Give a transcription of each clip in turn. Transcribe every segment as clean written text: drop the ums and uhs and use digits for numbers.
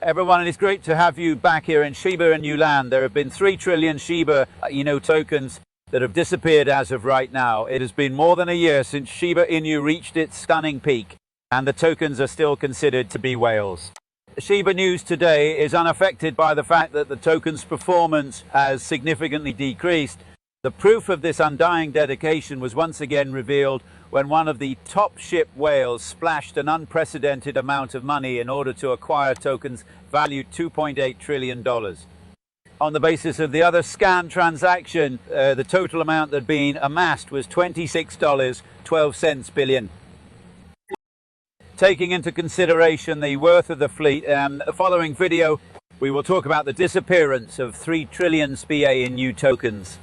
Everyone, it's great to have you back here in Shiba Inu land. There have been 3 trillion Shiba Inu tokens that have disappeared as of right now. It has been more than a year since Shiba Inu reached its stunning peak, and the tokens are still considered to be whales. Shiba news today is unaffected by the fact that the token's performance has significantly decreased. The proof of this undying dedication was once again revealed when one of the top ship whales splashed an unprecedented amount of money in order to acquire tokens valued $2.8 trillion. On the basis of the other scam transaction, the total amount that had been amassed was $26.12 billion. Taking into consideration the worth of the fleet, the following video we will talk about the disappearance of 3 trillion SPA in new tokens.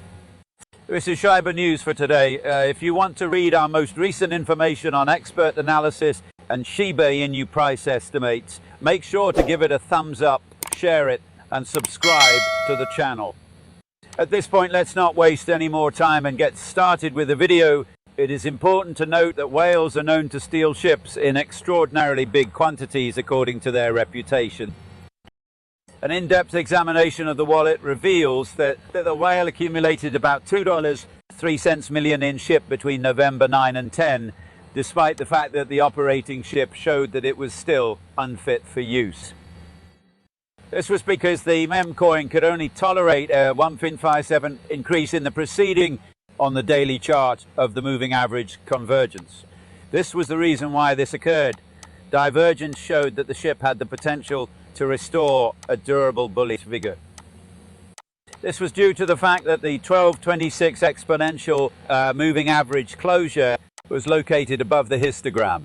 This is Shiba News for today. If you want to read our most recent information on expert analysis and Shiba Inu price estimates, make sure to give it a thumbs up, share it, and subscribe to the channel. At this point, let's not waste any more time and get started with the video. It is important to note that whales are known to steal ships in extraordinarily big quantities according to their reputation. An in-depth examination of the wallet reveals that the whale accumulated about $2.03 million in ship between November 9 and 10, despite the fact that the operating ship showed that it was still unfit for use. This was because the mem coin could only tolerate a 1.57 increase in the preceding on the daily chart of the moving average convergence. This was the reason why this occurred. Divergence showed that the ship had the potential to restore a durable bullish vigor. This was due to the fact that the 1226 exponential moving average closure was located above the histogram.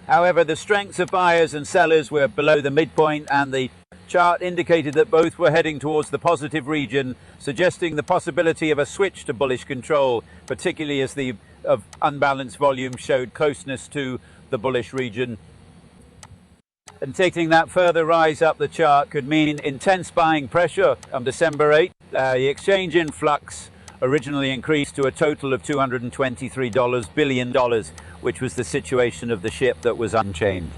However, the strengths of buyers and sellers were below the midpoint, and the chart indicated that both were heading towards the positive region, suggesting the possibility of a switch to bullish control, particularly as the unbalanced volume showed closeness to the bullish region. And taking that further rise up the chart could mean intense buying pressure on December 8. The exchange influx originally increased to a total of $223 billion, which was the situation of the ship that was unchained.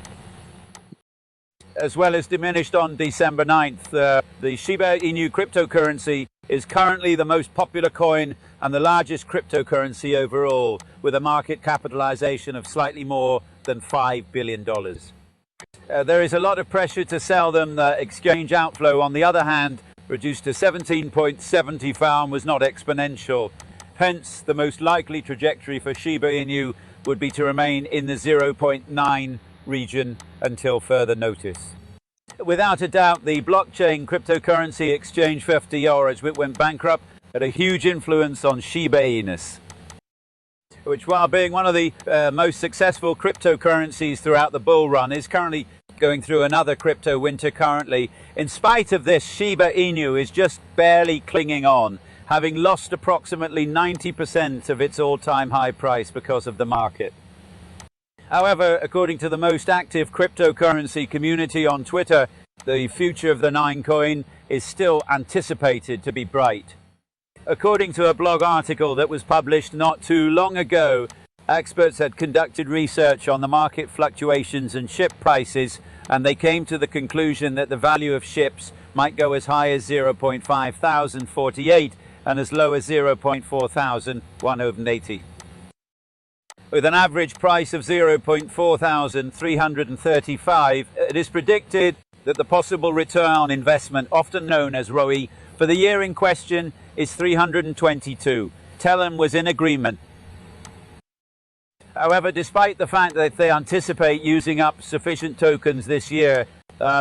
As well as diminished on December 9th, the Shiba Inu cryptocurrency is currently the most popular coin and the largest cryptocurrency overall, with a market capitalization of slightly more than $5 billion. There is a lot of pressure to sell them. The exchange outflow, on the other hand, reduced to 17.74 and was not exponential. Hence, the most likely trajectory for Shiba Inu would be to remain in the 0.9 region until further notice. Without a doubt, the blockchain cryptocurrency exchange 50 euros, which went bankrupt, had a huge influence on Shiba Inu, which, while being one of the most successful cryptocurrencies throughout the bull run, is currently going through another crypto winter currently. In spite of this, Shiba Inu is just barely clinging on, having lost approximately 90% of its all-time high price because of the market. However, according to the most active cryptocurrency community on Twitter, the future of the 9 coin is still anticipated to be bright. According to a blog article that was published not too long ago, experts had conducted research on the market fluctuations and ship prices, and they came to the conclusion that the value of ships might go as high as 0.5048 and as low as 0.4180. With an average price of 0.4335, it is predicted that the possible return on investment, often known as ROI, for the year in question is 322. Telem was in agreement. However, despite the fact that they anticipate using up sufficient tokens this year,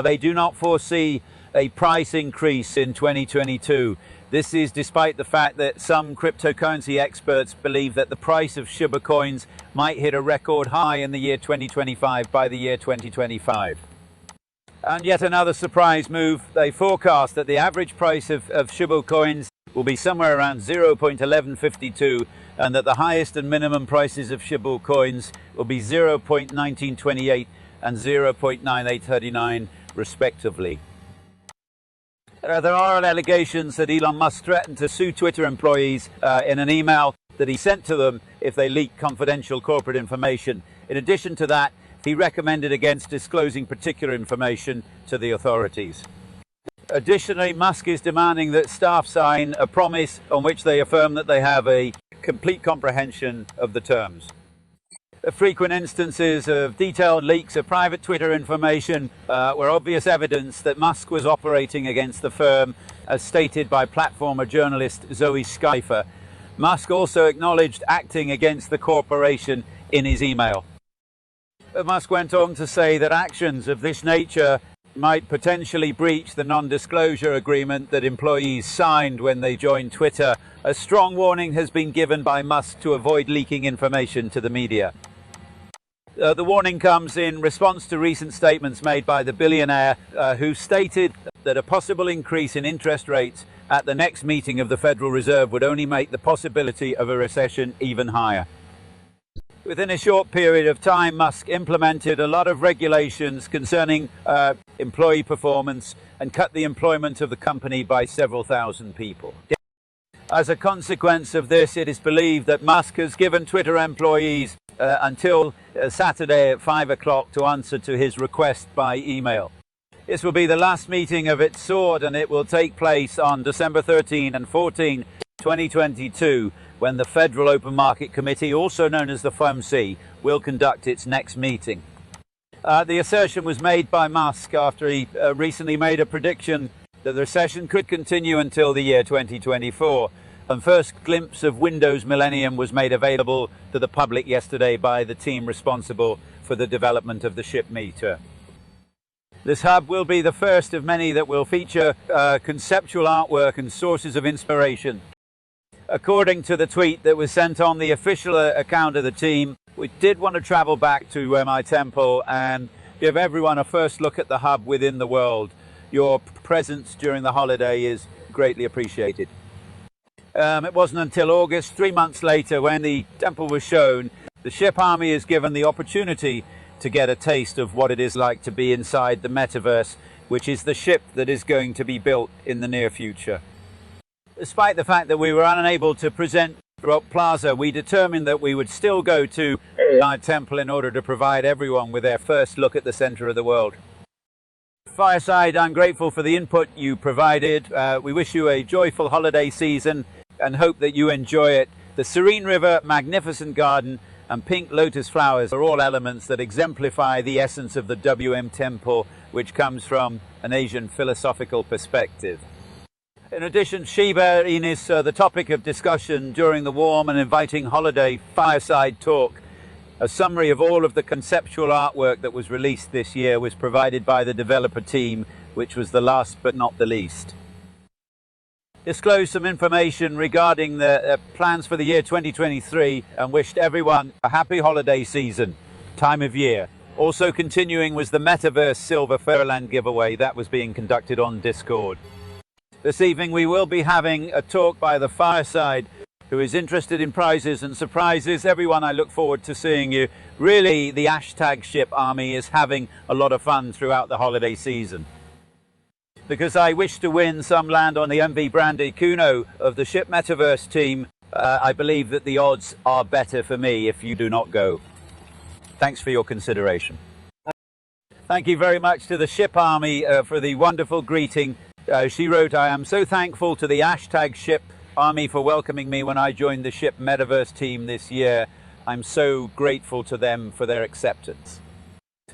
they do not foresee a price increase in 2022. This is despite the fact that some cryptocurrency experts believe that the price of Shiba coins might hit a record high in the year 2025 by the year 2025. And yet another surprise move, they forecast that the average price of Shiba coins will be somewhere around 0.1152, and that the highest and minimum prices of Shiba coins will be 0.1928 and 0.9839 respectively. There are allegations that Elon Musk threatened to sue Twitter employees in an email that he sent to them if they leak confidential corporate information. In addition to that, he recommended against disclosing particular information to the authorities. Additionally, Musk is demanding that staff sign a promise on which they affirm that they have a complete comprehension of the terms. Frequent instances of detailed leaks of private Twitter information were obvious evidence that Musk was operating against the firm, as stated by platformer journalist Zoe Schleifer. Musk also acknowledged acting against the corporation in his email. Musk went on to say that actions of this nature might potentially breach the non-disclosure agreement that employees signed when they joined Twitter. A strong warning has been given by Musk to avoid leaking information to the media. The warning comes in response to recent statements made by the billionaire who stated that a possible increase in interest rates at the next meeting of the Federal Reserve would only make the possibility of a recession even higher. Within a short period of time, Musk implemented a lot of regulations concerning employee performance and cut the employment of the company by several thousand people. As a consequence of this, it is believed that Musk has given Twitter employees until Saturday at 5 o'clock to answer to his request by email. This will be the last meeting of its sort, and it will take place on December 13 and 14, 2022, when the Federal Open Market Committee, also known as the FOMC, will conduct its next meeting. The assertion was made by Musk after he recently made a prediction that the recession could continue until the year 2024. And first glimpse of Windows Millennium was made available to the public yesterday by the team responsible for the development of the ship meter. This hub will be the first of many that will feature conceptual artwork and sources of inspiration. According to the tweet that was sent on the official account of the team, we did want to travel back to my temple and give everyone a first look at the hub within the world. Your presence during the holiday is greatly appreciated. It wasn't until August, 3 months later, when the temple was shown, the ship army is given the opportunity to get a taste of what it is like to be inside the metaverse, which is the ship that is going to be built in the near future. Despite the fact that we were unable to present Rock Plaza, we determined that we would still go to our temple in order to provide everyone with their first look at the center of the world. Fireside, I'm grateful for the input you provided. We wish you a joyful holiday season and hope that you enjoy it. The serene river, magnificent garden, and pink lotus flowers are all elements that exemplify the essence of the WM Temple, which comes from an Asian philosophical perspective. In addition, Shiba Inu, the topic of discussion during the warm and inviting holiday fireside talk. A summary of all of the conceptual artwork that was released this year was provided by the developer team, which was the last but not the least. Disclosed some information regarding the plans for the year 2023 and wished everyone a happy holiday season, time of year. Also continuing was the Metaverse Silver Fairyland giveaway that was being conducted on Discord. This evening we will be having a talk by the Fireside, who is interested in prizes and surprises. Everyone, I look forward to seeing you. Really, the hashtag ship army is having a lot of fun throughout the holiday season. Because I wish to win some land on the MV branded Kuno of the Ship Metaverse team, I believe that the odds are better for me if you do not go. Thanks for your consideration. Thank you very much to the Ship Army for the wonderful greeting. She wrote, "I am so thankful to the hashtag Ship Army for welcoming me when I joined the Ship Metaverse team this year. I'm so grateful to them for their acceptance."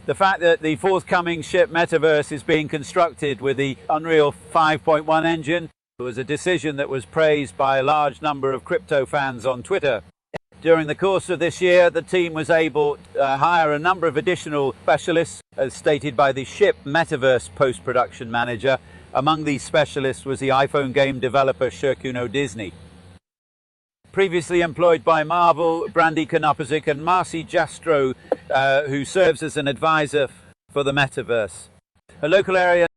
The fact that the forthcoming Ship Metaverse is being constructed with the Unreal 5.1 engine was a decision that was praised by a large number of crypto fans on Twitter. During the course of this year, the team was able to hire a number of additional specialists, as stated by the Ship Metaverse post-production manager. Among these specialists was the iPhone game developer Shirkuno Disney. Previously employed by Marvel, Brandy Kanopazik and Marcy Jastro, who serves as an advisor for the Metaverse. A local area